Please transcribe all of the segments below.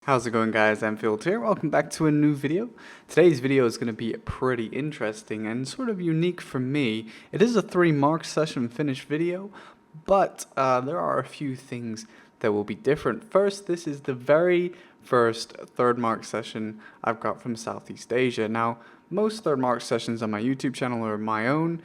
How's it going, guys? Anfield here. Welcome back to a new video. Today's video is going to be pretty interesting and sort of unique for me. It is a 3-mark session finish video, but there are a few things that will be different. First, this is the very first 3rd mark session I've got from Southeast Asia. Now, most 3rd mark sessions on my YouTube channel are my own.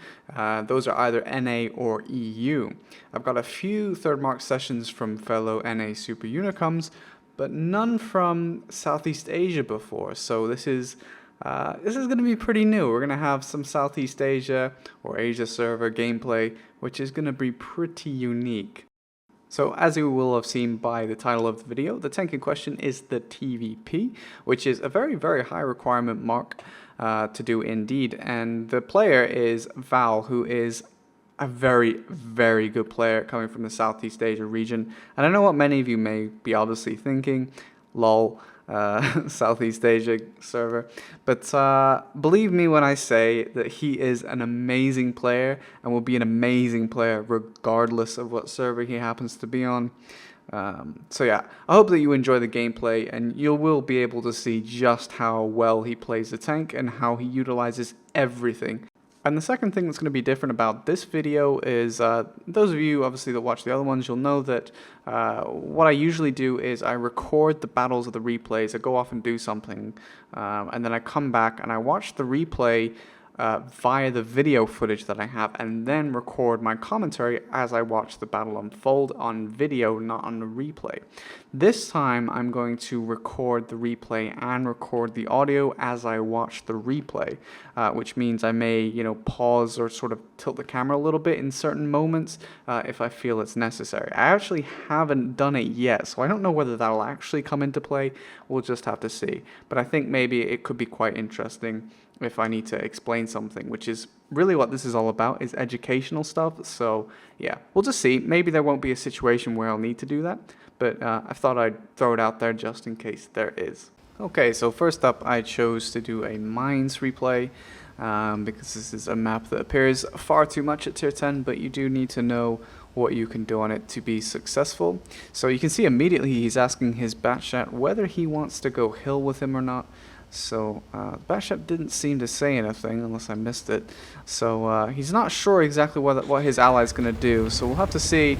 Those are either NA or EU. I've got a few 3rd mark sessions from fellow NA Super Unicoms, but none from Southeast Asia before. So this is going to be pretty new. We're going to have some Southeast Asia or Asia server gameplay, which is going to be pretty unique. So as you will have seen by the title of the video, the tank in question is the TVP, which is a very, very high requirement mark to do indeed. And the player is Val, who is a very, very good player coming from the Southeast Asia region. And I know what many of you may be obviously thinking, lol, Southeast Asia server. But believe me when I say that he is an amazing player and will be an amazing player regardless of what server he happens to be on. So yeah, I hope that you enjoy the gameplay and you will be able to see just how well he plays the tank and how he utilizes everything. And the second thing that's going to be different about this video is, those of you obviously that watch the other ones, you'll know that what I usually do is I record the battles of the replays. I go off and do something, and then I come back and I watch the replay via the video footage that I have, and then record my commentary as I watch the battle unfold on video, not on the replay. This time I'm going to record the replay and record the audio as I watch the replay, which means I may, pause or sort of tilt the camera a little bit in certain moments if I feel it's necessary. I actually haven't done it yet, so I don't know whether that'll actually come into play. We'll just have to see. But I think maybe it could be quite interesting if I need to explain something, which is really what this is all about, is educational stuff. So yeah, we'll just see. Maybe there won't be a situation where I'll need to do that, but I thought I'd throw it out there just in case there is. Okay, so first up, I chose to do a mines replay because this is a map that appears far too much at tier 10, but you do need to know what you can do on it to be successful. So you can see immediately he's asking his Batchat whether he wants to go hill with him or not. So Batchat didn't seem to say anything unless I missed it. So he's not sure exactly what his ally is going to do. So we'll have to see.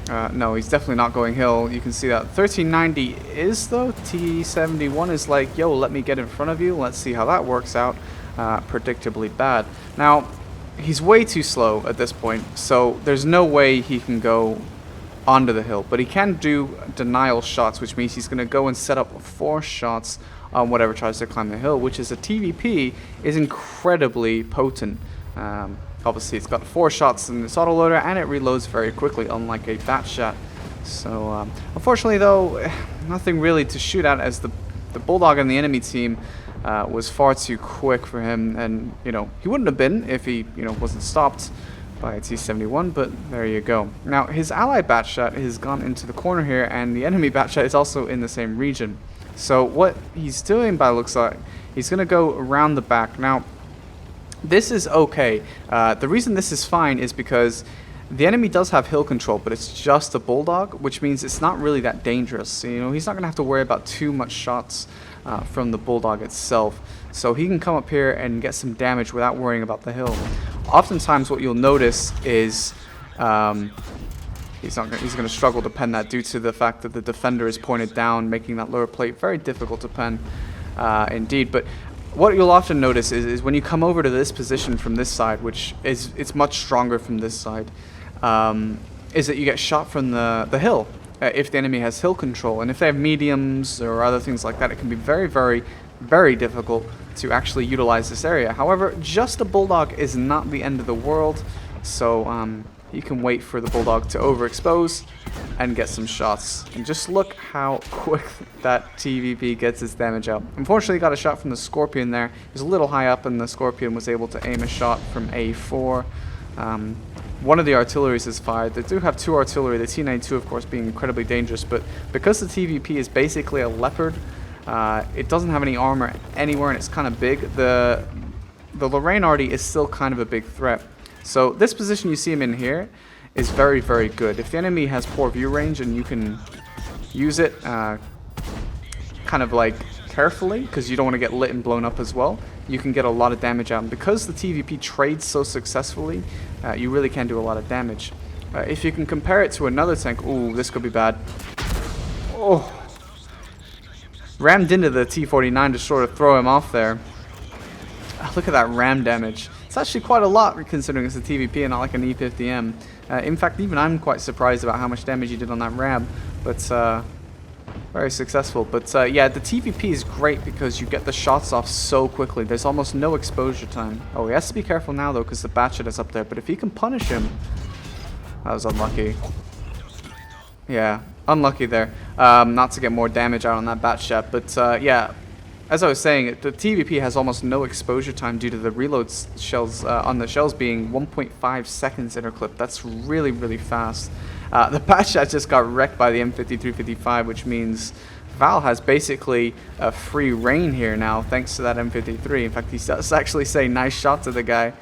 No, he's definitely not going hill. You can see that 1390 is though. T71 is like, yo, let me get in front of you. Let's see how that works out. Predictably bad. Now, he's way too slow at this point. So there's no way he can go onto the hill. But he can do denial shots, which means he's going to go and set up 4 shots on whatever tries to climb the hill, which is a TVP, is incredibly potent. Obviously, it's got 4 shots in this autoloader, and it reloads very quickly, unlike a Batchat. So, unfortunately, though, nothing really to shoot at, as the Bulldog on the enemy team was far too quick for him, and he wouldn't have been if he wasn't stopped by a T71, but there you go. Now, his ally Batchat has gone into the corner here, and the enemy Batchat is also in the same region. So what he's doing, by looks like, he's going to go around the back. Now, this is okay. The reason this is fine is because the enemy does have hill control, but it's just a Bulldog, which means it's not really that dangerous. He's not going to have to worry about too much shots from the Bulldog itself. So he can come up here and get some damage without worrying about the hill. Oftentimes what you'll notice is he's going to struggle to pen that due to the fact that the defender is pointed down, making that lower plate very difficult to pen indeed. But what you'll often notice is when you come over to this position from this side, which it's much stronger from this side, is that you get shot from the hill if the enemy has hill control. And if they have mediums or other things like that, it can be very, very, very difficult to actually utilize this area. However, just a Bulldog is not the end of the world, so you can wait for the Bulldog to overexpose and get some shots. And just look how quick that TVP gets his damage out. Unfortunately, he got a shot from the Scorpion there. He was a little high up, and the Scorpion was able to aim a shot from A4. One of the artilleries is fired. They do have 2 artillery, the T92 of course being incredibly dangerous, but because the TVP is basically a Leopard, it doesn't have any armor anywhere and it's kind of big, the Lorraine Arty is still kind of a big threat. So this position you see him in here is very, very good. If the enemy has poor view range and you can use it, kind of like carefully, because you don't want to get lit and blown up as well, you can get a lot of damage out. And because the TVP trades so successfully, you really can do a lot of damage. If you can compare it to another tank, ooh, this could be bad. Oh, rammed into the T49 to sort of throw him off there. Look at that ram damage. It's actually quite a lot considering it's a TVP and not like an E50M. In fact, even I'm quite surprised about how much damage he did on that ram, but very successful. But yeah, the TVP is great because you get the shots off so quickly. There's almost no exposure time. Oh, he has to be careful now though because the Batchet is up there, but if he can punish him... That was unlucky. Yeah, unlucky there. Not to get more damage out on that Batchet, but yeah, as I was saying, the TVP has almost no exposure time due to the reload shells on the shells being 1.5 seconds interclip. That's really, really fast. The Batchet just got wrecked by the M53-55, which means Val has basically a free reign here now, thanks to that M53. In fact, he does actually say nice shot to the guy.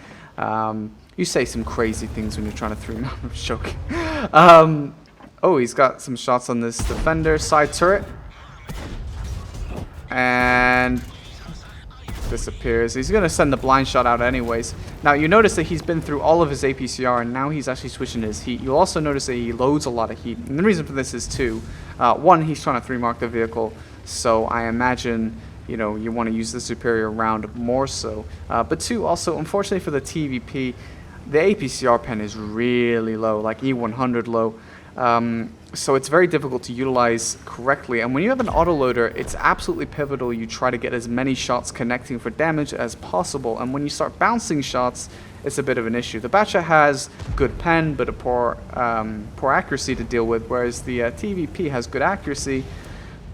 You say some crazy things when you're trying to 3-0. I'm joking. Oh, he's got some shots on this defender. Side turret. And disappears. He's going to send the blind shot out anyways. Now, you notice that he's been through all of his APCR, and now he's actually switching his heat. You'll also notice that he loads a lot of heat. And the reason for this is two. One, he's trying to 3-mark the vehicle, so I imagine... you know, you want to use the superior round more so. But two, also, unfortunately for the TVP, the APCR pen is really low, like E100 low. So it's very difficult to utilize correctly. And when you have an autoloader, it's absolutely pivotal you try to get as many shots connecting for damage as possible. And when you start bouncing shots, it's a bit of an issue. The Batchet has good pen, but a poor accuracy to deal with, whereas the TVP has good accuracy,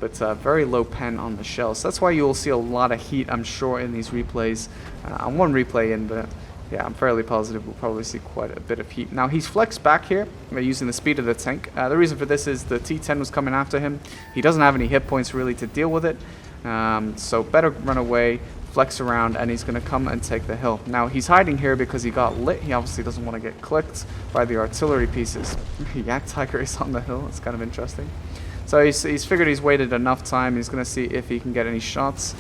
but very low pen on the shell. So that's why you'll see a lot of heat, I'm sure, in these replays. I'm one replay in, but yeah, I'm fairly positive we'll probably see quite a bit of heat. Now, he's flexed back here using the speed of the tank. The reason for this is the T10 was coming after him. He doesn't have any hit points really to deal with it, so better run away, flex around, and he's going to come and take the hill. Now, he's hiding here because he got lit. He obviously doesn't want to get clicked by the artillery pieces. Yak Tiger is on the hill. It's kind of interesting. So he's figured he's waited enough time. He's going to see if he can get any shots.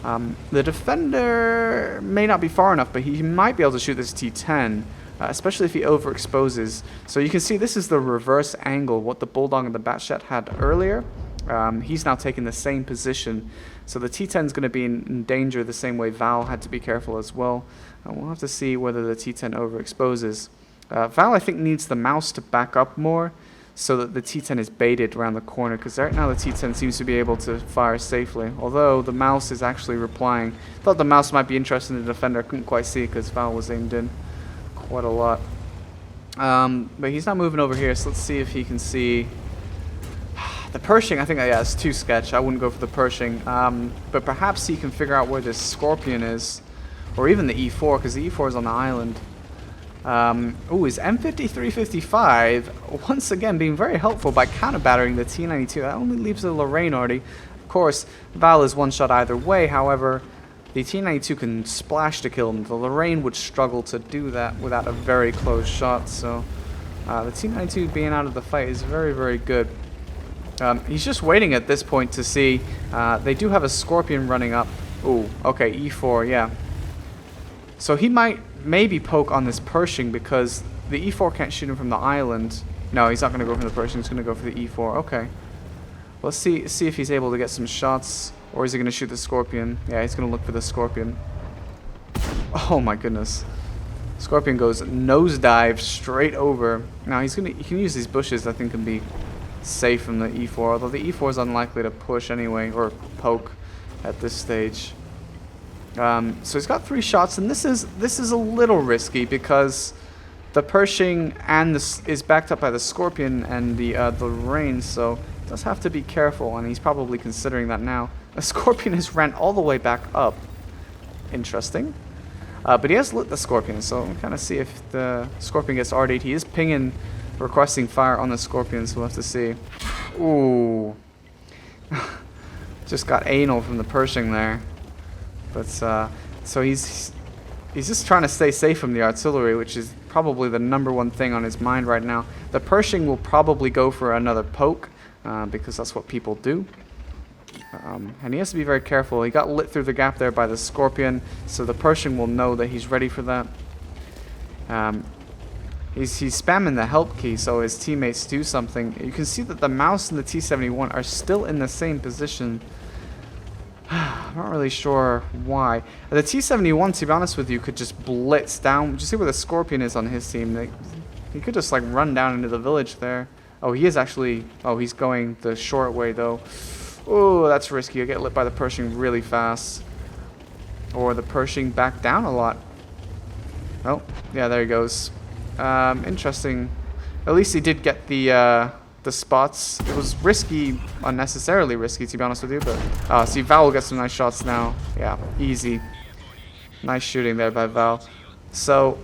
The defender may not be far enough, but he might be able to shoot this T10, especially if he overexposes. So you can see this is the reverse angle, what the Bulldog and the Batchet had earlier. He's now taking the same position. So the T10 is going to be in danger the same way Val had to be careful as well. We'll have to see whether the T10 overexposes. Val, I think, needs the mouse to back up more, so that the T10 is baited around the corner, because right now the T10 seems to be able to fire safely, although the mouse is actually replying. Thought the mouse might be interested in the defender. I couldn't quite see it because Val was aimed in quite a lot. But he's not moving over here, so let's see if he can see the Pershing. I think, yeah, it's too sketch. I wouldn't go for the Pershing, but perhaps he can figure out where this Scorpion is, or even the E4, because the E4 is on the island. Ooh, his M53-55 once again being very helpful by counter-battering the T92. That only leaves the Lorraine already. Of course, Val is one shot either way. However, the T92 can splash to kill him. The Lorraine would struggle to do that without a very close shot. So the T92 being out of the fight is very, very good. He's just waiting at this point to see. They do have a Scorpion running up. Ooh, okay, E4, yeah. So he might maybe poke on this Pershing because the E4 can't shoot him from the island. No, he's not going to go for the Pershing. He's going to go for the E4. Okay. Let's see if he's able to get some shots, or is he going to shoot the Scorpion? Yeah, he's going to look for the Scorpion. Oh my goodness. Scorpion goes nosedive straight over. Now he can use these bushes. I think can be safe from the E4, although the E4 is unlikely to push anyway or poke at this stage. So he's got 3 shots, and this is a little risky because the Pershing and is backed up by the Scorpion and the Lorraine, so he does have to be careful, and he's probably considering that now. The Scorpion has ran all the way back up. Interesting. But he has lit the Scorpion, so we'll kind of see if the Scorpion gets RD'd. He is pinging, requesting fire on the Scorpion, so we'll have to see. Ooh. Just got anal from the Pershing there. But so he's just trying to stay safe from the artillery, which is probably the #1 thing on his mind right now. The Pershing will probably go for another poke because that's what people do. And he has to be very careful. He got lit through the gap there by the Scorpion, so the Pershing will know that he's ready for that. He's spamming the help key so his teammates do something. You can see that the mouse and the T71 are still in the same position. I'm not really sure why. The T71, to be honest with you, could just blitz down. Did you see where the Scorpion is on his team? He could just like run down into the village there. Oh, he is actually... Oh, he's going the short way though. Oh, that's risky. I get lit by the Pershing really fast. Or the Pershing back down a lot. Oh, yeah, there he goes. Interesting. At least he did get the spots. It was risky, unnecessarily risky, to be honest with you. But see, Val will get some nice shots now. Yeah, easy. Nice shooting there by Val. So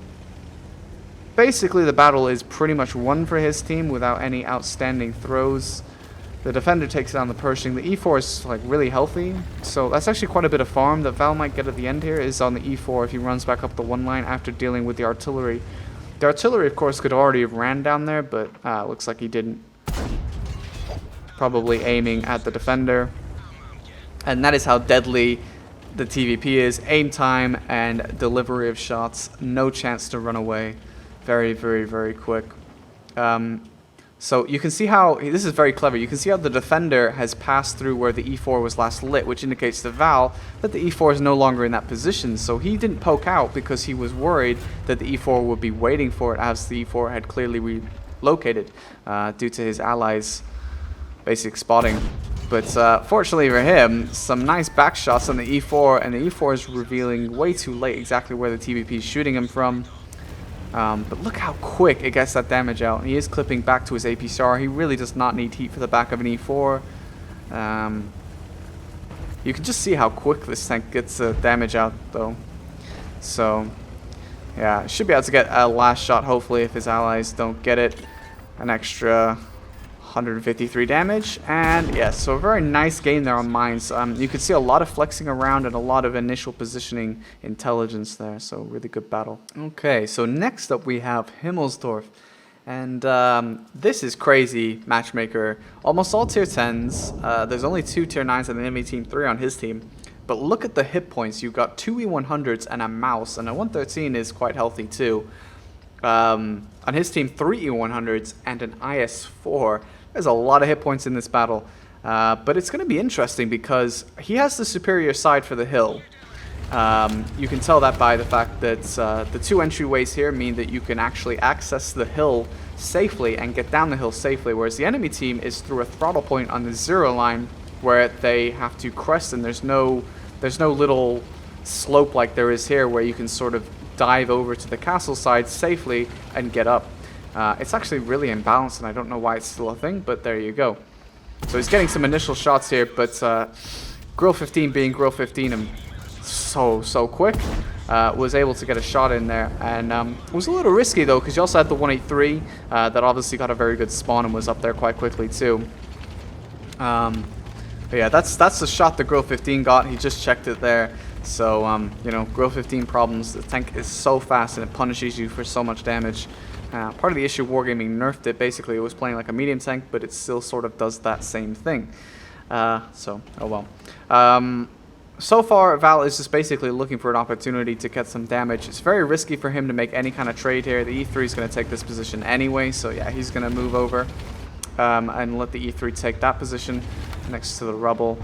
basically, the battle is pretty much won for his team without any outstanding throws. The defender takes down the Pershing. The E4 is like really healthy, so that's actually quite a bit of farm that Val might get at the end here. Is on the E4 if he runs back up the one line after dealing with the artillery. The artillery, of course, could already have ran down there, but looks like he didn't. Probably aiming at the defender. And that is how deadly the TVP is. Aim time and delivery of shots. No chance to run away. Very, very, very quick. So you can see how, this is very clever, you can see how the defender has passed through where the E4 was last lit, which indicates to Val that the E4 is no longer in that position. So he didn't poke out because he was worried that the E4 would be waiting for it, as the E4 had clearly relocated due to his allies' basic spotting. But fortunately for him, some nice back shots on the E4, and the E4 is revealing way too late exactly where the TVP is shooting him from. But look how quick it gets that damage out. He is clipping back to his APCR. He really does not need heat for the back of an E4. You can just see how quick this tank gets damage out, though. So, yeah, should be able to get a last shot, hopefully, if his allies don't get it. An extra 153 damage, and yes, so a very nice game there on mines. You can see a lot of flexing around and a lot of initial positioning intelligence there, so really good battle. Okay, so next up we have Himmelsdorf, and this is crazy matchmaker. Almost all tier 10s, there's only 2 tier 9s and the enemy team 3 on his team, but look at the hit points. You've got 2 E100s and a mouse, and a 113 is quite healthy too. On his team, 3 E100s and an IS-4. There's a lot of hit points in this battle, but it's going to be interesting because he has the superior side for the hill. You can tell that by the fact that the 2 entryways here mean that you can actually access the hill safely and get down the hill safely, whereas the enemy team is through a throttle point on the 0 line where they have to crest, and there's no little slope like there is here where you can sort of dive over to the castle side safely and get up. It's actually really imbalanced, and I don't know why it's still a thing, but there you go. So he's getting some initial shots here, but Grill 15 being Grill 15 and so quick, was able to get a shot in there. And it was a little risky, though, because you also had the 183 that obviously got a very good spawn and was up there quite quickly, too. But yeah, that's the shot that Grill 15 got. He just checked it there. So, you know, Grill 15 problems. The tank is so fast and it punishes you for so much damage. Part of the issue, Wargaming nerfed it. Basically, it was playing like a medium tank, but it still sort of does that same thing. So, oh well. So far, Val is just basically looking for an opportunity to get some damage. It's very risky for him to make any kind of trade here. The E3 is going to take this position anyway, so yeah, he's going to move over and let the E3 take that position next to the rubble.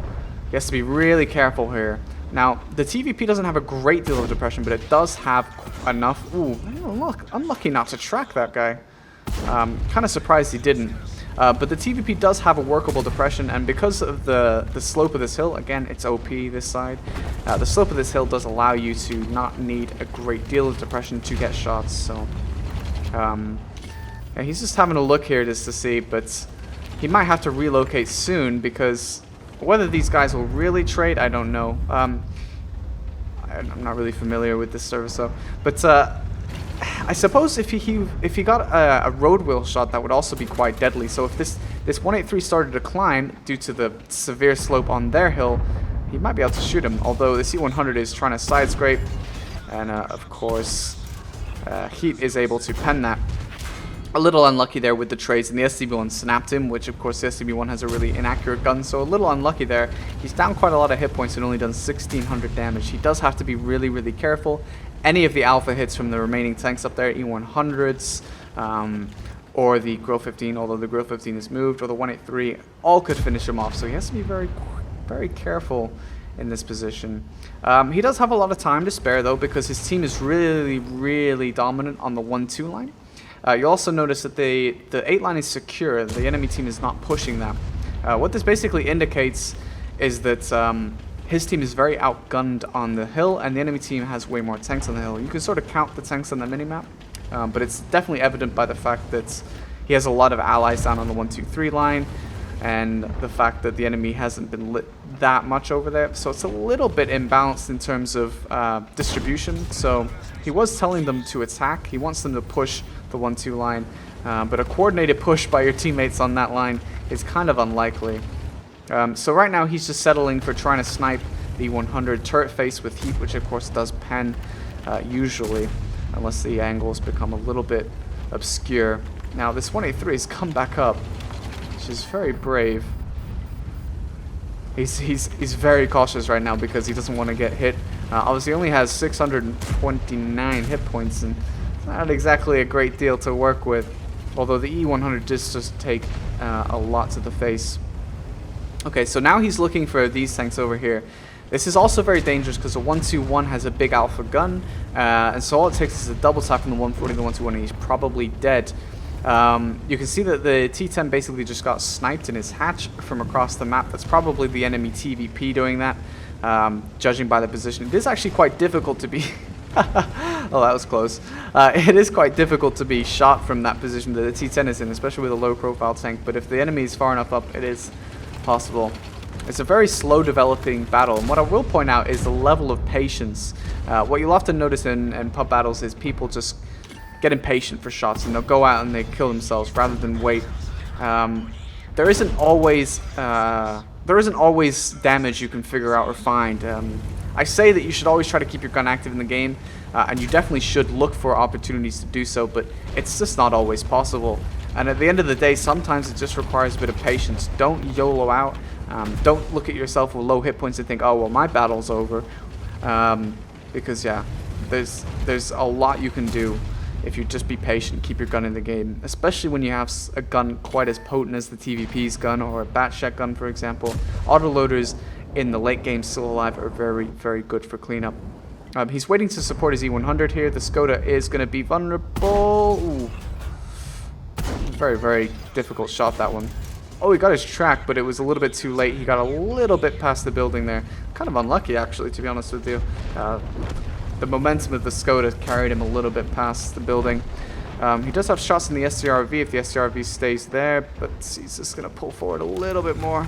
He has to be really careful here. Now, the TVP doesn't have a great deal of depression, but it does have enough. Ooh, look, unlucky not to track that guy. Kind of surprised he didn't. But the TVP does have a workable depression, and because of the slope of this hill, again, it's OP this side, the slope of this hill does allow you to not need a great deal of depression to get shots. So, yeah, he's just having a look here just to see, but he might have to relocate soon because whether these guys will really trade, I don't know. I'm not really familiar with this service, though. But I suppose if he got a road wheel shot, that would also be quite deadly. So if this 183 started to climb due to the severe slope on their hill, he might be able to shoot him. Although the C100 is trying to side scrape, and of course, Heat is able to pen that. A little unlucky there with the trades, and the SCB-1 snapped him, which of course the SCB-1 has a really inaccurate gun, so a little unlucky there. He's down quite a lot of hit points and only done 1600 damage. He does have to be really, really careful. Any of the alpha hits from the remaining tanks up there, E100s, or the Grill 15, although the Grill 15 is moved, or the 183, all could finish him off, so he has to be very, very careful in this position. He does have a lot of time to spare though, because his team is really, really dominant on the 1-2 line. You also notice that the 8 line is secure. The enemy team is not pushing that. What this basically indicates is that his team is very outgunned on the hill, and the enemy team has way more tanks on the hill. You can sort of count the tanks on the minimap, but it's definitely evident by the fact that he has a lot of allies down on the 1-2-3 line, and the fact that the enemy hasn't been lit that much over there. So it's a little bit imbalanced in terms of distribution. So he was telling them to attack. He wants them to push the 1-2 line, but a coordinated push by your teammates on that line is kind of unlikely. So right now he's just settling for trying to snipe the 100 turret face with heat, which of course does pen usually, unless the angles become a little bit obscure. Now this 183 has come back up, which is very brave. He's very cautious right now because he doesn't want to get hit. Obviously he only has 629 hit points, and it's not exactly a great deal to work with, although the E100 just take a lot to the face. Okay, so now he's looking for these tanks over here. This is also very dangerous because the 121 has a big alpha gun, and so all it takes is a double tap from the 140 to the 121 and he's probably dead. You can see that the T10 basically just got sniped in his hatch from across the map. That's probably the enemy TVP doing that, judging by the position. It is actually quite difficult to be... Oh, that was close. It is quite difficult to be shot from that position that the T10 is in, especially with a low-profile tank, but if the enemy is far enough up, it is possible. It's a very slow developing battle, and what I will point out is the level of patience. What you'll often notice in pub battles is people just get impatient for shots, and they'll go out and they kill themselves rather than wait. There isn't always damage you can figure out or find. I say that you should always try to keep your gun active in the game, and you definitely should look for opportunities to do so, but it's just not always possible. And at the end of the day, sometimes it just requires a bit of patience. Don't YOLO out. Don't look at yourself with low hit points and think, oh, well, my battle's over. Because, yeah, there's a lot you can do if you just be patient, keep your gun in the game, especially when you have a gun quite as potent as the TVP's gun or a Batshek gun, for example. Autoloaders in the late game still alive are very, very good for cleanup. He's waiting to support his E100 here. The Skoda is going to be vulnerable. Ooh. Very, very difficult shot, that one. Oh, he got his track, but it was a little bit too late. He got a little bit past the building there. Kind of unlucky, actually, to be honest with you. The momentum of the Skoda carried him a little bit past the building. He does have shots in the SCRV if the SCRV stays there, but he's just going to pull forward a little bit more.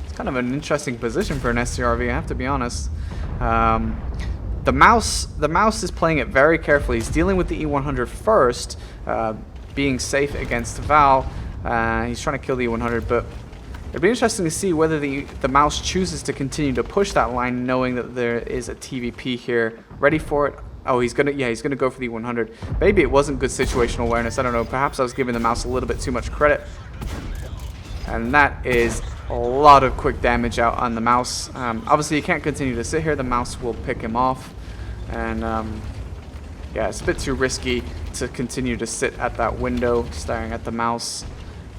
It's kind of an interesting position for an SCRV, I have to be honest. The mouse is playing it very carefully. He's dealing with the E100 first, being safe against Val. He's trying to kill the E100, but it'd be interesting to see whether the mouse chooses to continue to push that line, knowing that there is a TVP here ready for it. Oh, he's gonna go for the E100. Maybe it wasn't good situational awareness. I don't know. Perhaps I was giving the mouse a little bit too much credit. And that is a lot of quick damage out on the mouse. Obviously, you can't continue to sit here. The mouse will pick him off, and yeah, it's a bit too risky to continue to sit at that window staring at the mouse.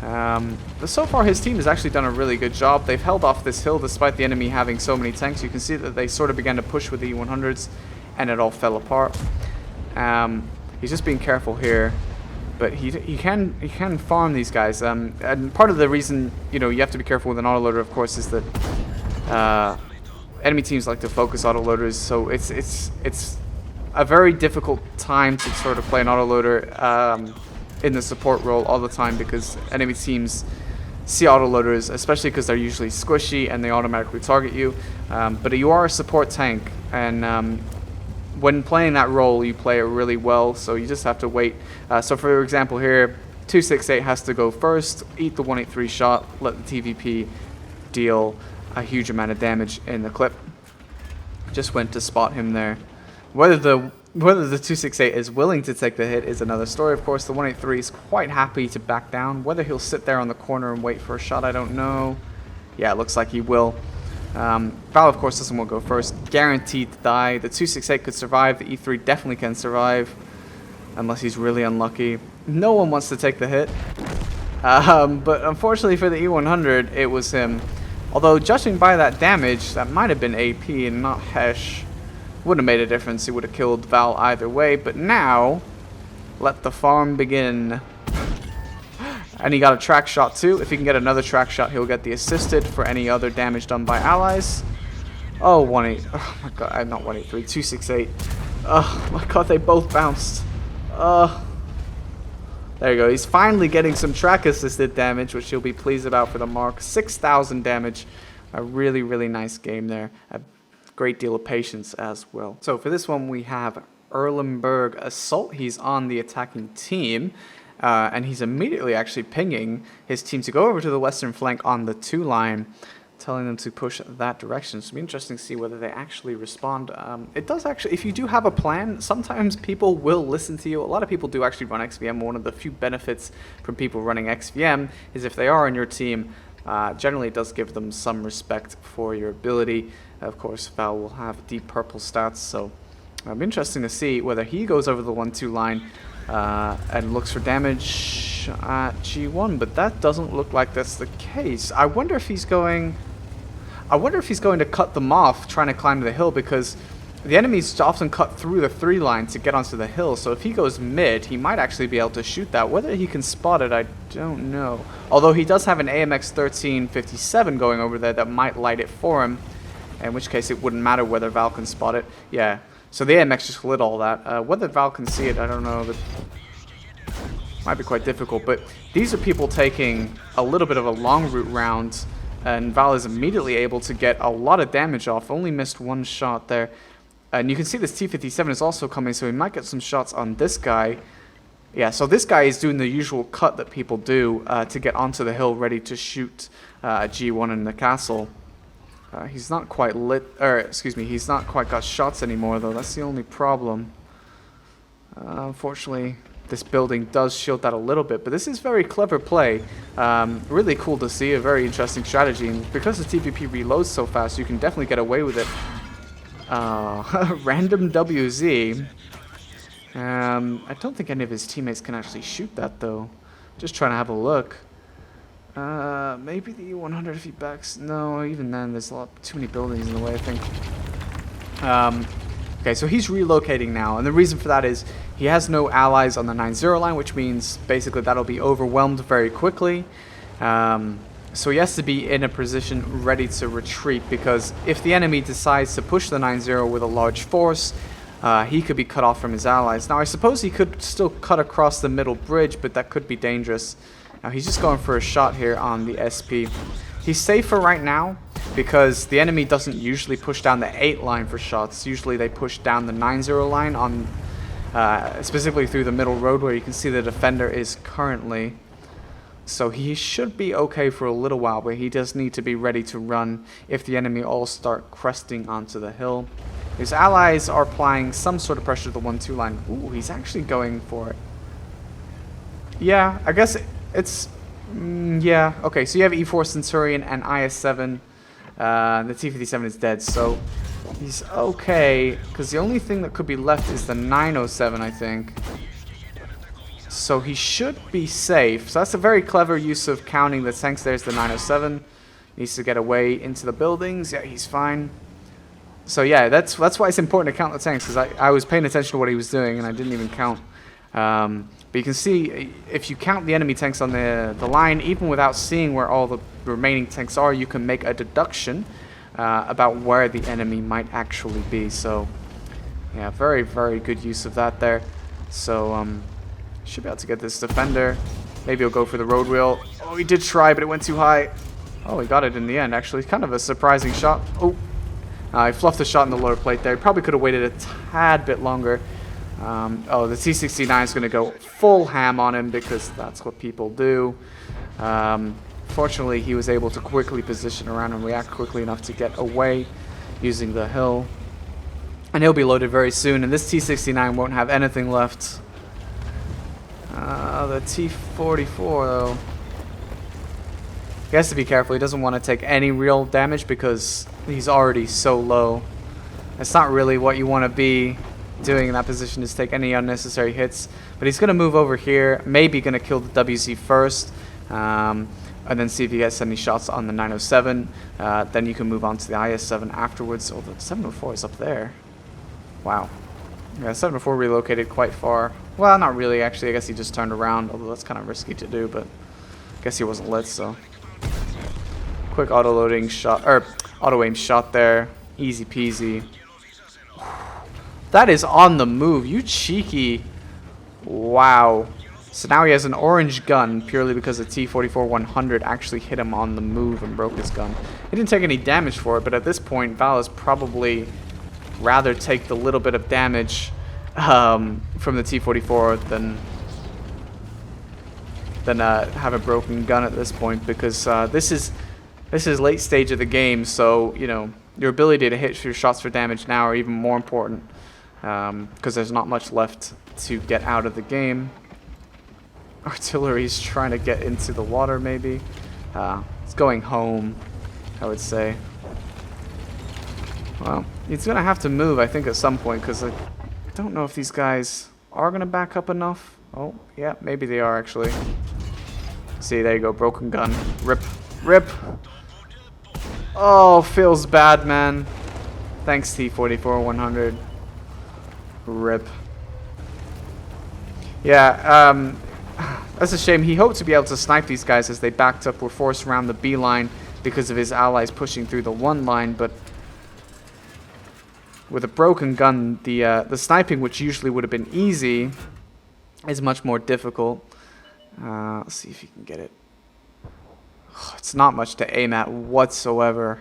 But so far his team has actually done a really good job. They've held off this hill despite the enemy having so many tanks. You can see that they sort of began to push with the E100s and it all fell apart. He's just being careful here, but he can farm these guys. And part of the reason you have to be careful with an autoloader, of course, is that enemy teams like to focus autoloaders, so it's a very difficult time to sort of play an autoloader in the support role all the time, because enemy teams see autoloaders, especially because they're usually squishy and they automatically target you. But you are a support tank, and when playing that role, you play it really well, so you just have to wait. So for example here, 268 has to go first, eat the 183 shot, let the TVP deal a huge amount of damage in the clip. Just went to spot him there. Whether the Whether the 268 is willing to take the hit is another story. Of course, the 183 is quite happy to back down. Whether he'll sit there on the corner and wait for a shot, I don't know. Yeah, it looks like he will. Val, of course, doesn't want to go first. Guaranteed to die. The 268 could survive. The E3 definitely can survive. Unless he's really unlucky. No one wants to take the hit. But unfortunately for the E100, it was him. Although, judging by that damage, that might have been AP and not Hesh. Wouldn't have made a difference. He would have killed Val either way. But now, let the farm begin. And he got a track shot too. If he can get another track shot, he'll get the assisted for any other damage done by allies. Oh, 1-8. Oh my god, not 183, 268. Oh my god, they both bounced. There you go. He's finally getting some track assisted damage, which he'll be pleased about for the mark. 6,000 damage. A really, really nice game there. A great deal of patience as well. So for this one, we have Erlenberg Assault. He's on the attacking team. And he's immediately actually pinging his team to go over to the western flank on the 2 line, telling them to push that direction. So it'll be interesting to see whether they actually respond. It does actually, if you do have a plan, sometimes people will listen to you. A lot of people do actually run XVM. One of the few benefits from people running XVM is if they are on your team, generally it does give them some respect for your ability. Of course, Val will have deep purple stats, so it'll be interesting to see whether he goes over the 1-2 line and looks for damage at G1, but that doesn't look like that's the case. I wonder if he's going to cut them off trying to climb the hill, because the enemies often cut through the 3 line to get onto the hill. So if he goes mid, he might actually be able to shoot that. Whether he can spot it, I don't know. Although he does have an AMX 1357 going over there that might light it for him, in which case it wouldn't matter whether Val can spot it. Yeah. So the AMX just lit all that. Whether Val can see it, I don't know. That might be quite difficult. But these are people taking a little bit of a long route round, and Val is immediately able to get a lot of damage off. Only missed 1 shot there. And you can see this T57 is also coming, so he might get some shots on this guy. Yeah, so this guy is doing the usual cut that people do to get onto the hill ready to shoot G1 in the castle. He's not quite lit, or excuse me, he's not quite got shots anymore though. That's the only problem. Unfortunately, this building does shield that a little bit, but this is very clever play. Really cool to see, a very interesting strategy, and because the TVP reloads so fast, you can definitely get away with it. Random WZ. I don't think any of his teammates can actually shoot that though. Just trying to have a look. Maybe the E100 if he backs. No, even then, there's too many buildings in the way, I think. Okay, so he's relocating now, and the reason for that is he has no allies on the 9-0 line, which means basically that'll be overwhelmed very quickly. So he has to be in a position ready to retreat, because if the enemy decides to push the 9-0 with a large force, he could be cut off from his allies. Now, I suppose he could still cut across the middle bridge, but that could be dangerous. Now, he's just going for a shot here on the SP. He's safer right now because the enemy doesn't usually push down the 8 line for shots. Usually they push down the 9-0 line, on specifically through the middle road where you can see the defender is currently. So he should be okay for a little while, but he does need to be ready to run if the enemy all start cresting onto the hill. His allies are applying some sort of pressure to the 1-2 line. Ooh, he's actually going for it. Yeah, I guess it's... yeah, okay, so you have E4 Centurion and IS-7. The T57 is dead, so he's okay, because the only thing that could be left is the 907, I think. So he should be safe. So that's a very clever use of counting the tanks. There's the 907. Needs to get away into the buildings. Yeah, he's fine. So yeah, that's why it's important to count the tanks, because I was paying attention to what he was doing and I didn't even count. But you can see, if you count the enemy tanks on the line, even without seeing where all the remaining tanks are, you can make a deduction about where the enemy might actually be. So yeah, very, very good use of that there. So should be able to get this defender. Maybe he'll go for the road wheel. Oh, he did try, but it went too high. Oh, he got it in the end, actually. Kind of a surprising shot. Oh, he fluffed the shot in the lower plate there. He probably could have waited a tad bit longer. Oh, the T69 is going to go full ham on him because that's what people do. Fortunately, he was able to quickly position around and react quickly enough to get away using the hill. And he'll be loaded very soon, and this T69 won't have anything left. The T44 though, he has to be careful. He doesn't want to take any real damage because he's already so low. It's not really what you want to be doing in that position, is take any unnecessary hits. But he's going to move over here, maybe going to kill the WC first, and then see if he gets any shots on the 907. Then you can move on to the IS-7 afterwards. Oh, the 704 is up there. Wow. Yeah, 704 relocated quite far. Well, not really, actually. I guess he just turned around, although that's kind of risky to do, but I guess he wasn't lit, so. Quick auto-loading shot, or auto-aim shot there. Easy peasy. That is on the move. You cheeky. Wow. So now he has an orange gun purely because the T44-100 actually hit him on the move and broke his gun. He didn't take any damage for it, but at this point, Val is probably rather take the little bit of damage from the T44 than have a broken gun at this point, because this is late stage of the game, so you know your ability to hit your shots for damage now are even more important, because there's not much left to get out of the game. Artillery's trying to get into the water, maybe. It's going home, I would say. Well, he's going to have to move, I think, at some point, because I don't know if these guys are going to back up enough. Oh, yeah, maybe they are, actually. See, there you go, broken gun. Rip. Rip. Oh, feels bad, man. Thanks, T44-100. Rip. Yeah, that's a shame. He hoped to be able to snipe these guys as they backed up, were forced around the B line because of his allies pushing through the 1 line, but with a broken gun, the sniping, which usually would have been easy, is much more difficult. Let's see if you can get it. Oh, it's not much to aim at whatsoever.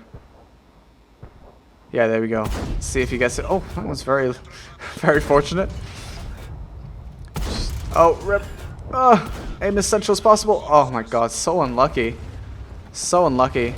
Yeah, there we go. Let's see if he gets it. Oh, that was very, very fortunate. Oh, rip. Aim as central as possible. Oh my god, so unlucky. So unlucky.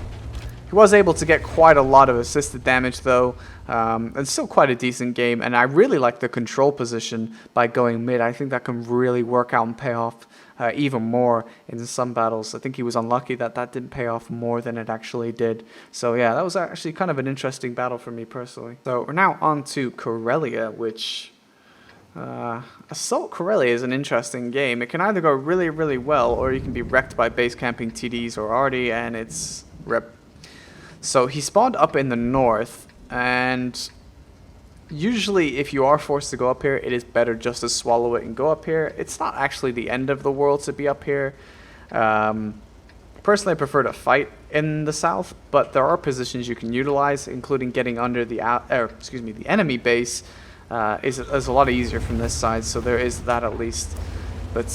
He was able to get quite a lot of assisted damage though. It's still quite a decent game, and I really like the control position by going mid. I think that can really work out and pay off even more in some battles. I think he was unlucky that that didn't pay off more than it actually did. So yeah, that was actually kind of an interesting battle for me personally. So we're now on to Karelia, which Assault Karelia is an interesting game. It can either go really, really well, or you can be wrecked by base camping TDs or Arty, and it's rip. So he spawned up in the north, and usually if you are forced to go up here, it is better just to swallow it and go up here. It's not actually the end of the world to be up here. Personally, I prefer to fight in the south, but there are positions you can utilize, including getting under the the enemy base. Is a lot easier from this side, so there is that at least. But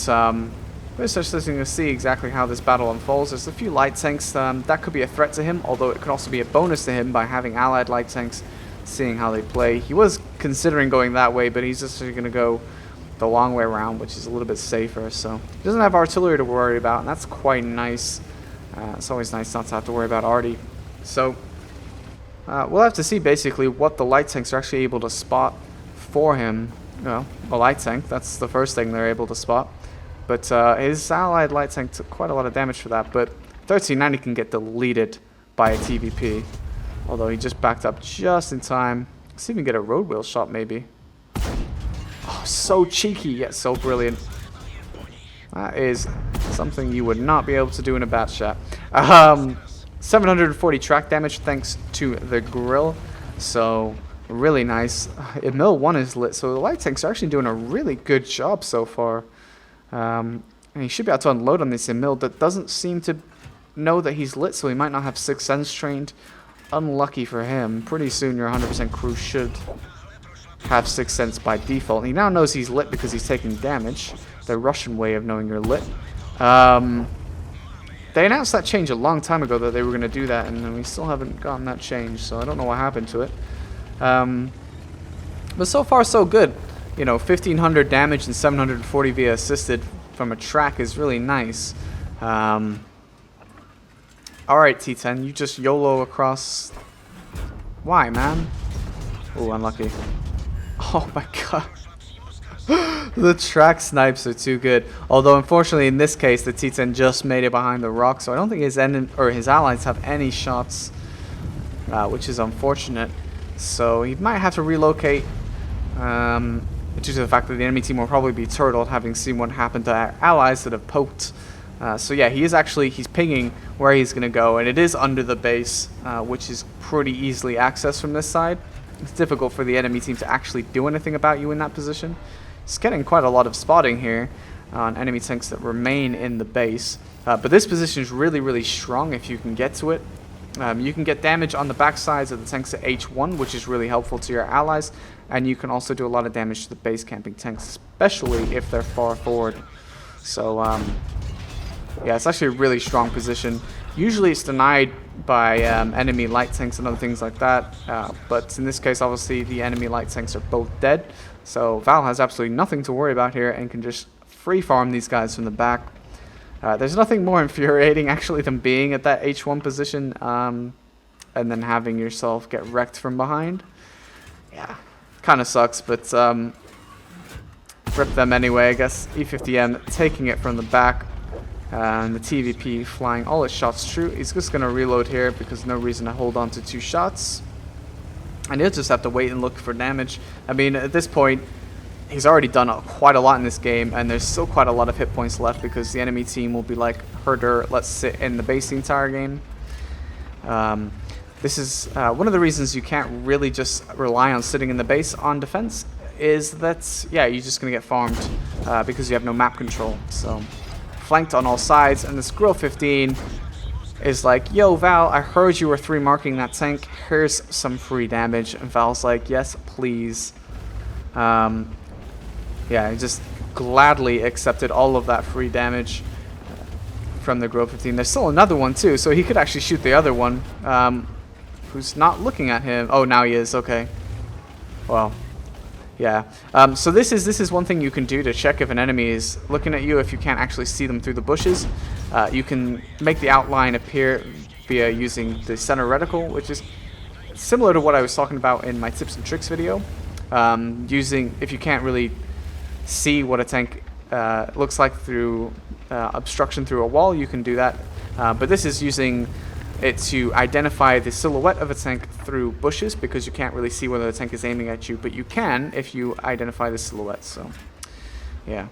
we're just interesting to see exactly how this battle unfolds. There's a few light tanks that could be a threat to him, although it could also be a bonus to him by having allied light tanks, seeing how they play. He was considering going that way, but he's just going to go the long way around, which is a little bit safer. So he doesn't have artillery to worry about, and that's quite nice. It's always nice not to have to worry about arty. So we'll have to see basically what the light tanks are actually able to spot for him. Well, a light tank, that's the first thing they're able to spot. But his allied light tank took quite a lot of damage for that. But 1390 can get deleted by a TVP. Although he just backed up just in time. Let's see if we can get a road wheel shot maybe. Oh, so cheeky yet so brilliant. That is something you would not be able to do in a bat shot. 740 track damage thanks to the grill. So really nice. Emil 1 is lit, so the light tanks are actually doing a really good job so far. And he should be able to unload on this Emil that doesn't seem to know that he's lit, so he might not have Sixth Sense trained. Unlucky for him. Pretty soon your 100% crew should have Sixth Sense by default. He now knows he's lit because he's taking damage. The Russian way of knowing you're lit. They announced that change a long time ago that they were going to do that, and we still haven't gotten that change, so I don't know what happened to it. But so far so good. You know, 1500 damage and 740 via assisted from a track is really nice. Alright, T10, you just YOLO across. Why, man? Oh, unlucky. Oh my god. The track snipes are too good. Although unfortunately in this case the T10 just made it behind the rock, so I don't think his his allies have any shots, which is unfortunate. So he might have to relocate, due to the fact that the enemy team will probably be turtled, having seen what happened to our allies that have poked. So yeah, he's pinging where he's going to go, and it is under the base, which is pretty easily accessed from this side. It's difficult for the enemy team to actually do anything about you in that position. It's getting quite a lot of spotting here on enemy tanks that remain in the base. But this position is really, really strong if you can get to it. You can get damage on the backsides of the tanks at H1, which is really helpful to your allies. And you can also do a lot of damage to the base camping tanks, especially if they're far forward. So, yeah, it's actually a really strong position. Usually it's denied by enemy light tanks and other things like that. But in this case, obviously, the enemy light tanks are both dead. So Val has absolutely nothing to worry about here and can just free farm these guys from the back. There's nothing more infuriating actually than being at that H1 position and then having yourself get wrecked from behind. Yeah, kind of sucks, but rip them anyway, I guess. E50M taking it from the back. And the TVP flying all its shots true. He's just going to reload here because no reason to hold on to 2 shots. And he'll just have to wait and look for damage. I mean, at this point, he's already done quite a lot in this game, and there's still quite a lot of hit points left because the enemy team will be like, herder, let's sit in the base the entire game. This is one of the reasons you can't really just rely on sitting in the base on defense, is that, yeah, you're just going to get farmed because you have no map control. So, flanked on all sides, and this Grill 15 is like, yo Val, I heard you were 3 marking that tank, here's some free damage. And Val's like, yes please. Yeah, he just gladly accepted all of that free damage from the Grill 15. There's still another one too, so he could actually shoot the other one, who's not looking at him. Oh, now he is, okay. Well, yeah. So this is one thing you can do to check if an enemy is looking at you if you can't actually see them through the bushes. You can make the outline appear via using the center reticle, which is similar to what I was talking about in my tips and tricks video. If you can't really see what a tank looks like through obstruction through a wall, you can do that. But this is using it to identify the silhouette of a tank through bushes, because you can't really see whether the tank is aiming at you, but you can if you identify the silhouette. So yeah,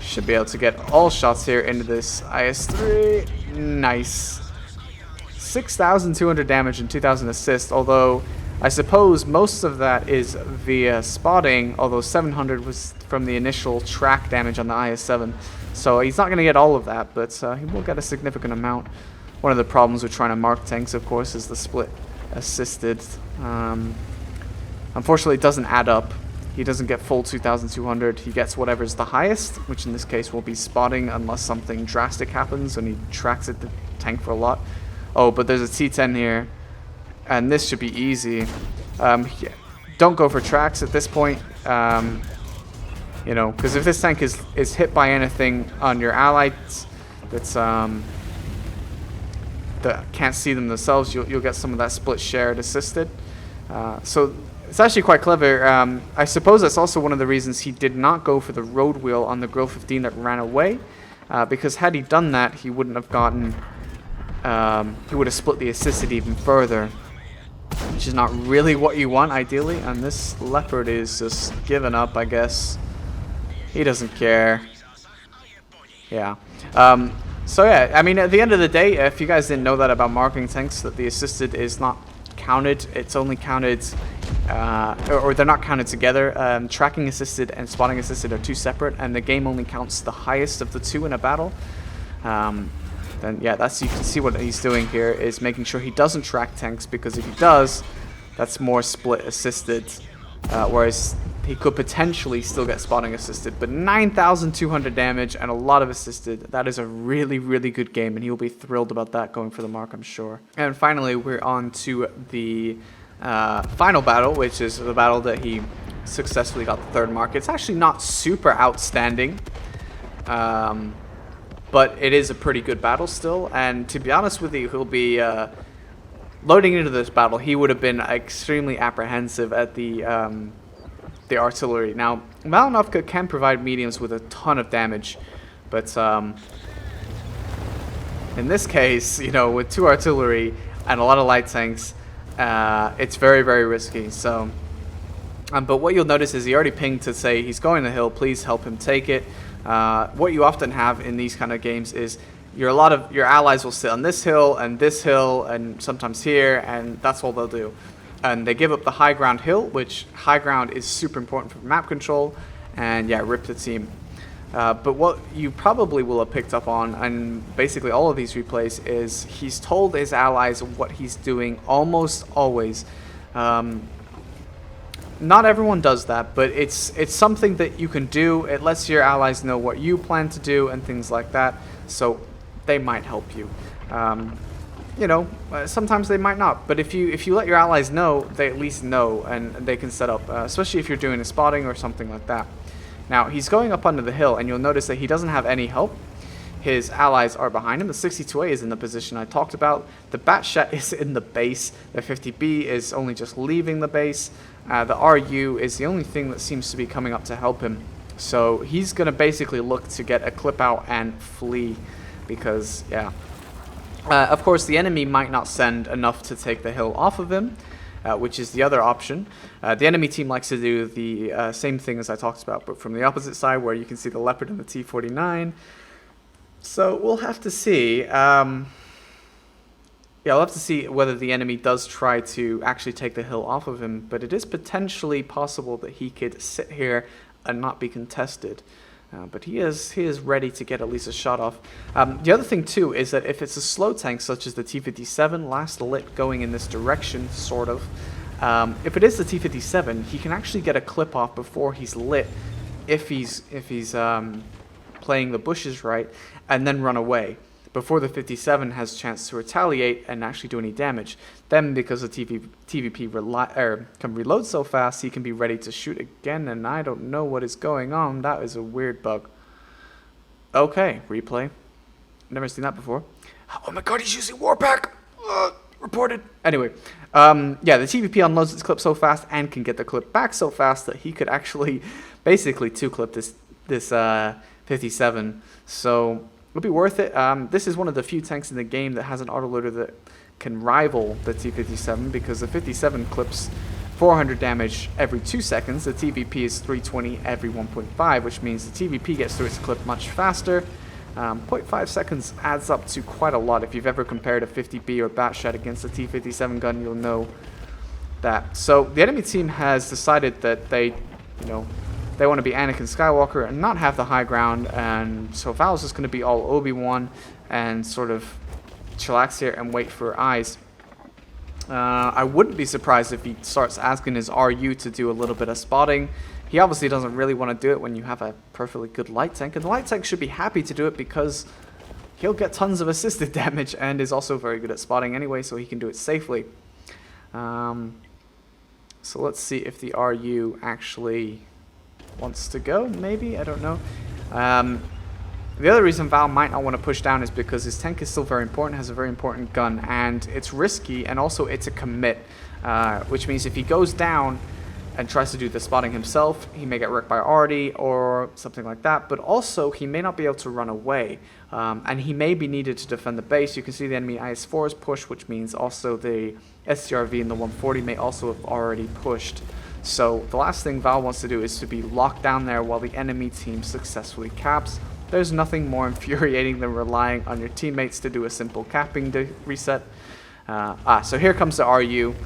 should be able to get all shots here into this IS-3. Nice. 6,200 damage and 2,000 assists, although I suppose most of that is via spotting, although 700 was from the initial track damage on the IS-7. So he's not going to get all of that, but he will get a significant amount. One of the problems with trying to mark tanks, of course, is the split assisted. Unfortunately, it doesn't add up. He doesn't get full 2,200. He gets whatever's the highest, which in this case will be spotting unless something drastic happens and he tracks the tank for a lot. Oh, but there's a T10 here, and this should be easy. Don't go for tracks at this point. You know, because if this tank is hit by anything on your allies that's that can't see them themselves, you'll get some of that split shared assisted. So it's actually quite clever. I suppose that's also one of the reasons he did not go for the road wheel on the Grill 15 that ran away, because had he done that, he wouldn't have gotten. He would have split the assisted even further, which is not really what you want ideally. And this leopard is just giving up, I guess. He doesn't care. Yeah. So yeah, I mean, at the end of the day, if you guys didn't know that about marking tanks, that the assisted is not counted. It's only counted, or they're not counted together. Tracking assisted and spotting assisted are 2 separate, and the game only counts the highest of the 2 in a battle. Then yeah, you can see what he's doing here is making sure he doesn't track tanks, because if he does, that's more split assisted. Whereas he could potentially still get spotting assisted, but 9,200 damage and a lot of assisted. That is a really, really good game, and he'll be thrilled about that going for the mark, I'm sure. And finally, we're on to the final battle, which is the battle that he successfully got the 3rd mark. It's actually not super outstanding, but it is a pretty good battle still. And to be honest with you, he'll be loading into this battle. He would have been extremely apprehensive at the the artillery. Now, Va1heru can provide mediums with a ton of damage, but in this case, you know, with 2 artillery and a lot of light tanks, it's very, very risky. So, but what you'll notice is he already pinged to say he's going to the hill, please help him take it. What you often have in these kind of games is a lot of your allies will sit on this hill and sometimes here, and that's all they'll do. And they give up the high ground hill, which high ground is super important for map control, and yeah, rip the team. But what you probably will have picked up on, and basically all of these replays, is he's told his allies what he's doing almost always. Not everyone does that, but it's something that you can do. It lets your allies know what you plan to do and things like that, so they might help you. You know, sometimes they might not, but if you let your allies know, they at least know, and they can set up, especially if you're doing a spotting or something like that. Now, he's going up under the hill, and you'll notice that he doesn't have any help. His allies are behind him. The 62A is in the position I talked about. The Batshot is in the base. The 50B is only just leaving the base. The RU is the only thing that seems to be coming up to help him. So he's going to basically look to get a clip out and flee because, yeah. Of course, the enemy might not send enough to take the hill off of him, which is the other option. The enemy team likes to do the same thing as I talked about, but from the opposite side where you can see the Leopard and the T49. So we'll have to see. Yeah, we'll have to see whether the enemy does try to actually take the hill off of him, but it is potentially possible that he could sit here and not be contested. But he is ready to get at least a shot off. The other thing too is that if it's a slow tank such as the T57, last lit going in this direction, sort of. If it is the T57, he can actually get a clip off before he's lit, if he's playing the bushes right, and then run away before the 57 has a chance to retaliate and actually do any damage. Then, because the TVP can reload so fast, he can be ready to shoot again, and I don't know what is going on. That is a weird bug. Okay, replay. Never seen that before. Oh my god, he's using Warpack! Reported. Anyway, yeah, the TVP unloads its clip so fast and can get the clip back so fast that he could actually basically 2-clip this 57. So it'll be worth it. This is one of the few tanks in the game that has an autoloader that can rival the T57 because the 57 clips 400 damage every 2 seconds. The TVP is 320 every 1.5, which means the TVP gets through its clip much faster. 0.5 seconds adds up to quite a lot. If you've ever compared a 50B or Batshot against a T57 gun, you'll know that. So the enemy team has decided that they want to be Anakin Skywalker and not have the high ground, and so Val's just going to be all Obi-Wan and sort of chillax here and wait for eyes. I wouldn't be surprised if he starts asking his RU to do a little bit of spotting. He obviously doesn't really want to do it when you have a perfectly good light tank, and the light tank should be happy to do it because he'll get tons of assisted damage and is also very good at spotting anyway, so he can do it safely. So let's see if the RU actually wants to go, maybe? I don't know. The other reason Val might not want to push down is because his tank is still very important, has a very important gun, and it's risky, and also it's a commit, which means if he goes down and tries to do the spotting himself, he may get wrecked by Artie or something like that, but also he may not be able to run away, and he may be needed to defend the base. You can see the enemy IS-4 is pushed, which means also the SCRV and the 140 may also have already pushed. So the last thing Val wants to do is to be locked down there while the enemy team successfully caps. There's nothing more infuriating than relying on your teammates to do a simple capping reset. So here comes the RU.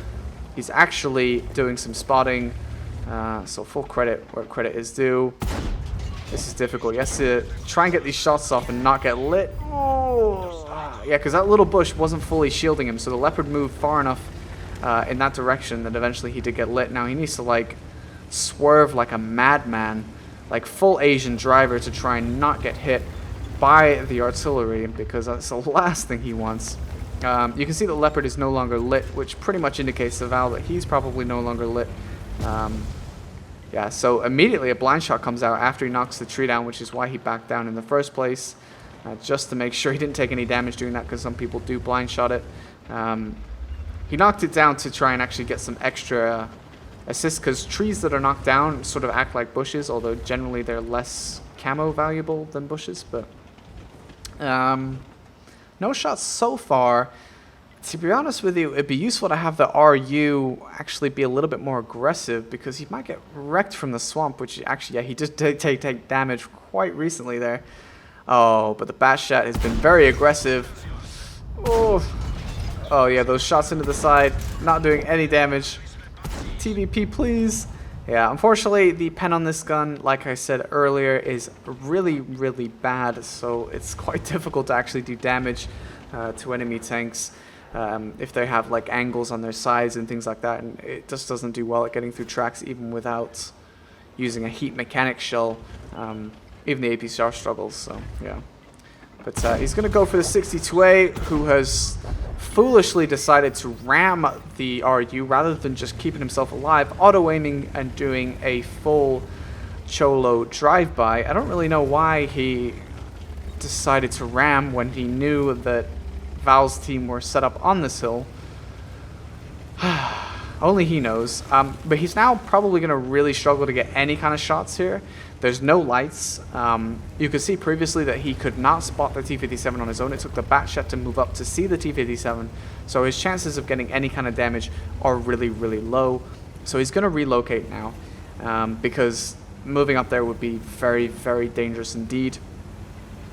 He's actually doing some spotting. So full credit where credit is due. This is difficult. He has to try and get these shots off and not get lit. Oh, yeah, because that little bush wasn't fully shielding him, so the Leopard moved far enough in that direction that eventually he did get lit. Now he needs to like swerve like a madman, like full Asian driver, to try and not get hit by the artillery, because that's the last thing he wants. You can see the Leopard is no longer lit, which pretty much indicates to Val that he's probably no longer lit. Yeah, so immediately a blind shot comes out after he knocks the tree down, which is why he backed down in the first place, just to make sure he didn't take any damage doing that, because some people do blind shot it. He knocked it down to try and actually get some extra assist, because trees that are knocked down sort of act like bushes, although generally they're less camo valuable than bushes. But no shots so far. To be honest with you, it'd be useful to have the RU actually be a little bit more aggressive, because he might get wrecked from the swamp, which actually, yeah, he did take damage quite recently there. Oh, but the Batshot has been very aggressive. Oh, oh yeah, those shots into the side, not doing any damage. TVP, please. Yeah, unfortunately, the pen on this gun, like I said earlier, is really, really bad, so it's quite difficult to actually do damage to enemy tanks. If they have like angles on their sides and things like that, and it just doesn't do well at getting through tracks even without using a heat mechanic shell. Even the APCR struggles, so yeah. But he's going to go for the 62A, who has foolishly decided to ram the RU rather than just keeping himself alive, auto-aiming and doing a full Cholo drive-by. I don't really know why he decided to ram when he knew that Val's team were set up on this hill. Only he knows. But he's now probably going to really struggle to get any kind of shots here. There's no lights. You could see previously that he could not spot the T57 on his own. It took the Batshot to move up to see the T57. So his chances of getting any kind of damage are really, really low. So he's going to relocate now, because moving up there would be very, very dangerous indeed.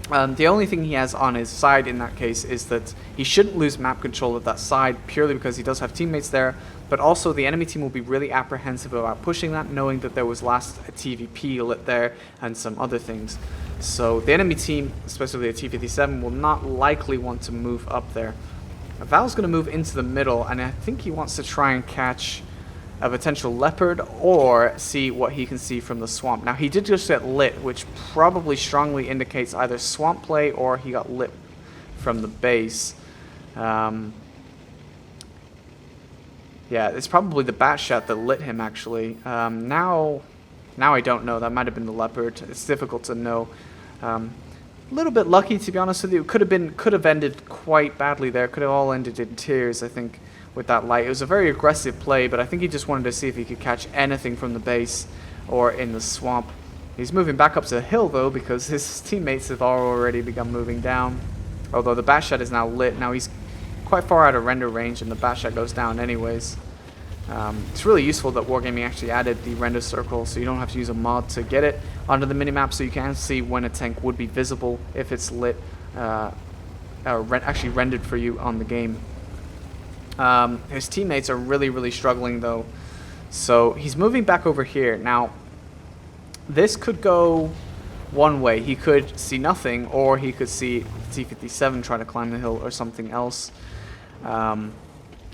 The only thing he has on his side in that case is that he shouldn't lose map control of that side, purely because he does have teammates there, but also the enemy team will be really apprehensive about pushing that, knowing that there was last a TVP lit there and some other things. So the enemy team, especially the T57, will not likely want to move up there. Val's going to move into the middle, and I think he wants to try and catch a potential leopard or see what he can see from the swamp. Now, he did just get lit, which probably strongly indicates either swamp play or he got lit from the base. Yeah, it's probably the Batshot that lit him, actually. Now I don't know. That might have been the leopard. It's difficult to know. A little bit lucky, to be honest with you. Could have ended quite badly there. Could have all ended in tears, I think, with that light. It was a very aggressive play, but I think he just wanted to see if he could catch anything from the base or in the swamp. He's moving back up to the hill, though, because his teammates have already begun moving down. Although the Batshot is now lit. Now he's quite far out of render range, and the Batshot goes down anyways. It's really useful that Wargaming actually added the render circle, so you don't have to use a mod to get it onto the minimap, so you can see when a tank would be visible if it's lit, actually rendered for you on the game. His teammates are really, really struggling, though. So he's moving back over here. Now, this could go one way. He could see nothing, or he could see T57 try to climb the hill or something else.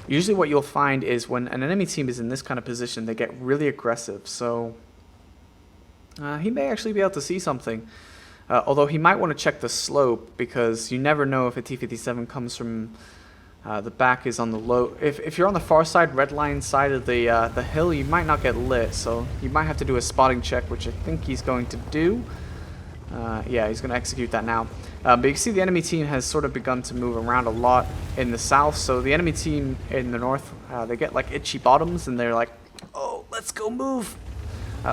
Usually what you'll find is when an enemy team is in this kind of position, they get really aggressive. So he may actually be able to see something. Although he might want to check the slope, because you never know if a T57 comes from the back is on the low. If you're on the far side, red line side of the hill, you might not get lit. So you might have to do a spotting check, which I think he's going to do. Yeah, he's going to execute that now. But you can see the enemy team has sort of begun to move around a lot in the south. So the enemy team in the north, they get like itchy bottoms, and they're like, oh, let's go move.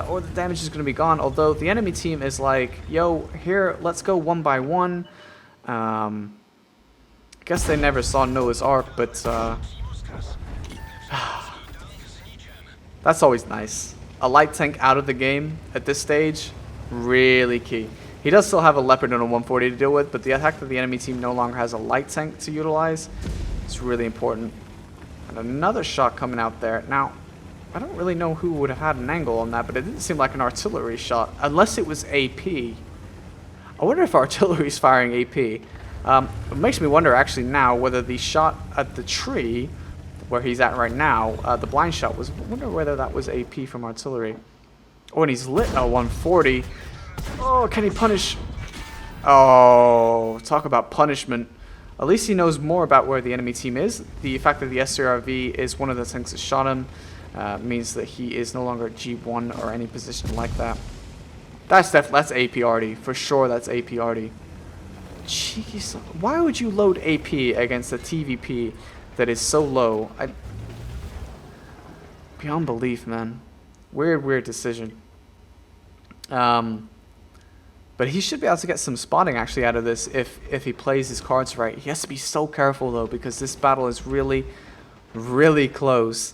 Or the damage is going to be gone. Although the enemy team is like, yo, here, let's go one by one. I guess they never saw Noah's Ark, but that's always nice. A light tank out of the game at this stage, really key. He does still have a Leopard and a 140 to deal with, but the fact that the enemy team no longer has a light tank to utilize is really important. And another shot coming out there. Now, I don't really know who would have had an angle on that, but it didn't seem like an artillery shot, unless it was AP. I wonder if artillery's firing AP. It makes me wonder actually now whether the shot at the tree where he's at right now, the blind shot was, I wonder whether that was AP from artillery. Oh, and he's lit a 140. Oh, can he punish? Oh, talk about punishment. At least he knows more about where the enemy team is. The fact that the SCRV is one of the tanks that shot him means that he is no longer at G1 or any position like that. That's APRD. For sure, that's APRD. Jeez, why would you load AP against a TVP that is so low? beyond belief, man. Weird decision. But he should be able to get some spotting actually out of this if he plays his cards right. He has to be so careful though, because this battle is really close.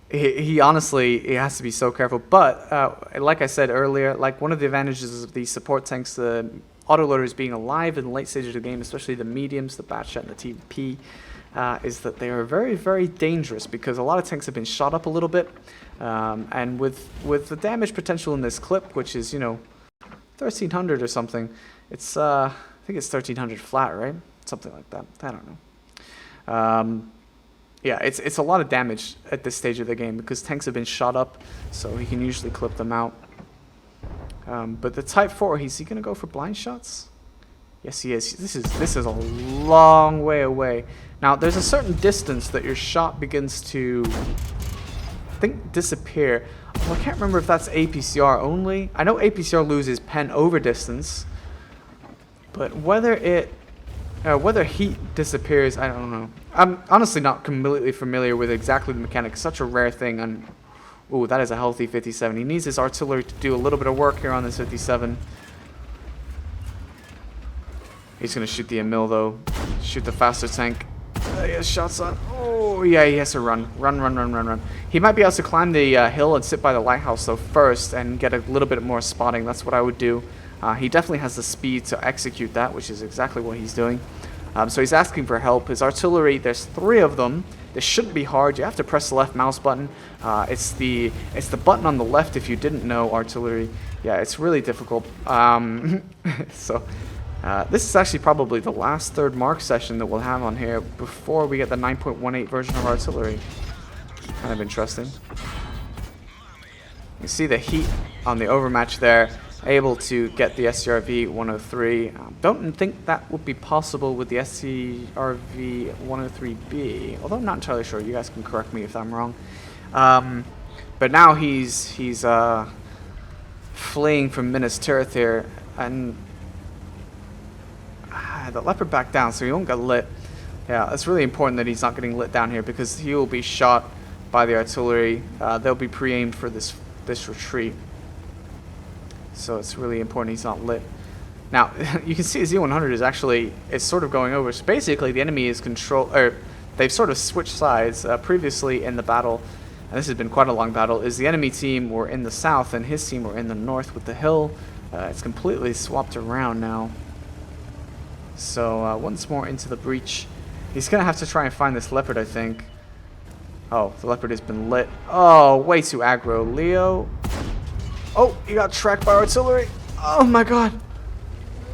He honestly, he has to be so careful. But like I said earlier, like one of the advantages of these support tanks, the autoloaders being alive in the late stage of the game, especially the mediums, the Batchat and the TVP, is that they are very dangerous because a lot of tanks have been shot up a little bit. And with the damage potential in this clip, which is, you know, 1300 or something, it's I think it's 1300 flat, right? Something like that. I don't know. Yeah, it's a lot of damage at this stage of the game because tanks have been shot up, so he can usually clip them out. But the Type 4, is he gonna go for blind shots? Yes, he is. This is a long way away. Now, there's a certain distance that your shot begins to, I think, disappear. Oh, I can't remember if that's APCR only. I know APCR loses pen over distance, but whether heat disappears, I don't know. I'm honestly not completely familiar with exactly the mechanics. Such a rare thing. And ooh, that is a healthy 57. He needs his artillery to do a little bit of work here on this 57. He's gonna shoot the Emil though. Shoot the faster tank. He has shots on. Oh yeah, he has to run. Run. He might be able to climb the hill and sit by the lighthouse though first and get a little bit more spotting. That's what I would do. He definitely has the speed to execute that, which is exactly what he's doing. So he's asking for help. His artillery, there's 3 of them. This shouldn't be hard. You have to press the left mouse button. It's the button on the left if you didn't know artillery. Yeah, it's really difficult. So this is actually probably the last 3rd mark session that we'll have on here before we get the 9.18 version of artillery. Kind of interesting. You see the heat on the overmatch there. Able to get the SCRV 103. Don't think that would be possible with the SCRV 103B, although I'm not entirely sure. You guys can correct me if I'm wrong. But now he's fleeing from Minas Tirith here, and the Leopard backed down, so he won't get lit. Yeah, it's really important that he's not getting lit down here because he will be shot by the artillery. They'll be pre-aimed for this retreat. So it's really important he's not lit. Now, you can see Z100 is actually, it's sort of going over. So basically, the enemy is they've sort of switched sides. Previously in the battle, and this has been quite a long battle, is the enemy team were in the south and his team were in the north with the hill. It's completely swapped around now. So once more into the breach. He's going to have to try and find this Leopard, I think. Oh, the Leopard has been lit. Oh, way too aggro. Leo. Oh, he got tracked by artillery. Oh my god.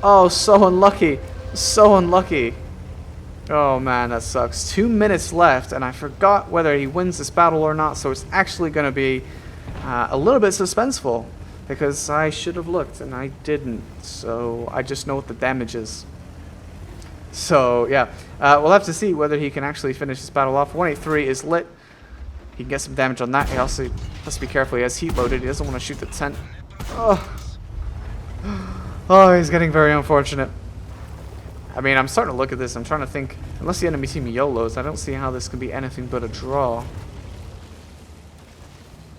Oh, so unlucky. So unlucky. Oh man, that sucks. 2 minutes left, and I forgot whether he wins this battle or not, so it's actually going to be a little bit suspenseful, because I should have looked, and I didn't, so I just know what the damage is. So, yeah, we'll have to see whether he can actually finish this battle off. 183 is lit. He can get some damage on that. He also has to be careful. He has heat loaded. He doesn't want to shoot the tent. Oh, he's getting very unfortunate. I mean, I'm starting to look at this. I'm trying to think. Unless the enemy team YOLOs, I don't see how this can be anything but a draw.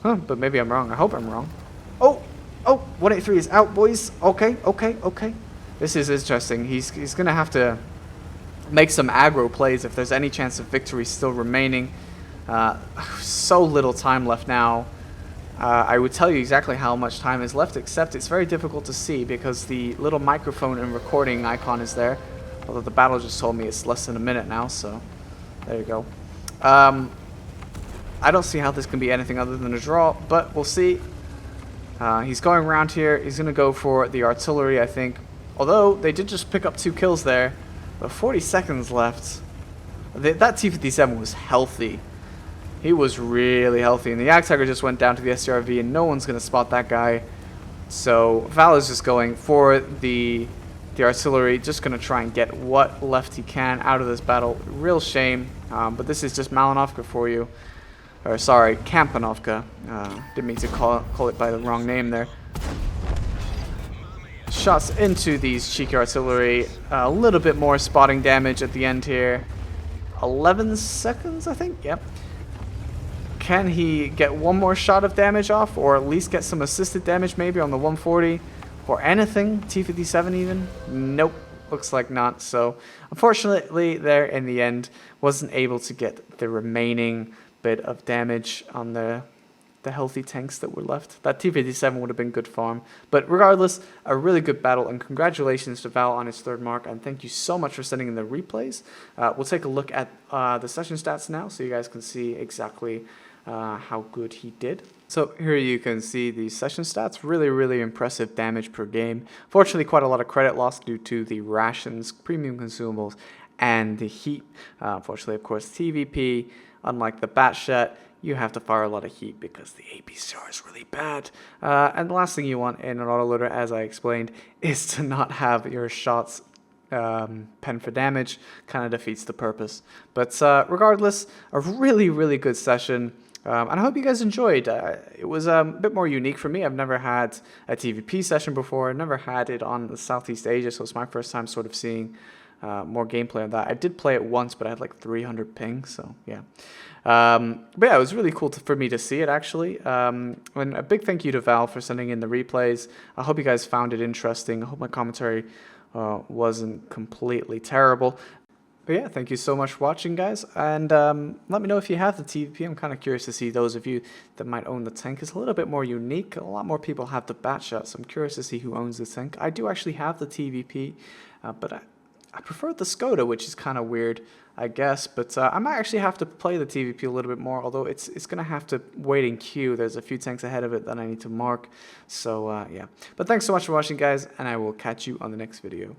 Huh, but maybe I'm wrong. I hope I'm wrong. Oh, 183 is out, boys. Okay. This is interesting. He's going to have to make some aggro plays if there's any chance of victory still remaining. So little time left now. I would tell you exactly how much time is left, except it's very difficult to see because the little microphone and recording icon is there. Although the battle just told me it's less than a minute now, so there you go. I don't see how this can be anything other than a draw, but we'll see. He's going around here. He's going to go for the artillery, I think. Although they did just pick up 2 kills there, but 40 seconds left. That T57 was healthy. He was really healthy, and the Jagdtiger just went down to the SCRV, and no one's going to spot that guy. So Val is just going for the artillery, just going to try and get what left he can out of this battle. Real shame, but this is just Malinovka for you. Or sorry, Kampanovka. Didn't mean to call it by the wrong name there. Shots into these cheeky artillery. A little bit more spotting damage at the end here. 11 seconds, I think? Yep. Can he get one more shot of damage off, or at least get some assisted damage maybe on the 140 or anything? T57 even? Nope, looks like not. So unfortunately there in the end wasn't able to get the remaining bit of damage on the healthy tanks that were left. That T57 would have been good farm. But regardless, a really good battle, and congratulations to Val on his 3rd mark, and thank you so much for sending in the replays. We'll take a look at the session stats now so you guys can see exactly how good he did. So here you can see the session stats. Really impressive damage per game. Fortunately, quite a lot of credit loss due to the rations, premium consumables, and the heat. Unfortunately, of course, TVP, unlike the Batshot, you have to fire a lot of heat because the APCR is really bad. And the last thing you want in an autoloader, as I explained, is to not have your shots pen for damage. Kind of defeats the purpose. But regardless, a really good session. And I hope you guys enjoyed. It was a bit more unique for me. I've never had a TVP session before. I've never had it on the Southeast Asia, so it's my first time sort of seeing more gameplay on that. I did play it once, but I had like 300 ping, so yeah. But yeah, it was really cool for me to see it, actually. And a big thank you to Val for sending in the replays. I hope you guys found it interesting. I hope my commentary wasn't completely terrible. But yeah, thank you so much for watching, guys. And let me know if you have the TVP. I'm kind of curious to see those of you that might own the tank. It's a little bit more unique. A lot more people have the Batshot, so I'm curious to see who owns the tank. I do actually have the TVP, but I prefer the Skoda, which is kind of weird, I guess. But I might actually have to play the TVP a little bit more, although it's going to have to wait in queue. There's a few tanks ahead of it that I need to mark. So yeah. But thanks so much for watching, guys, and I will catch you on the next video.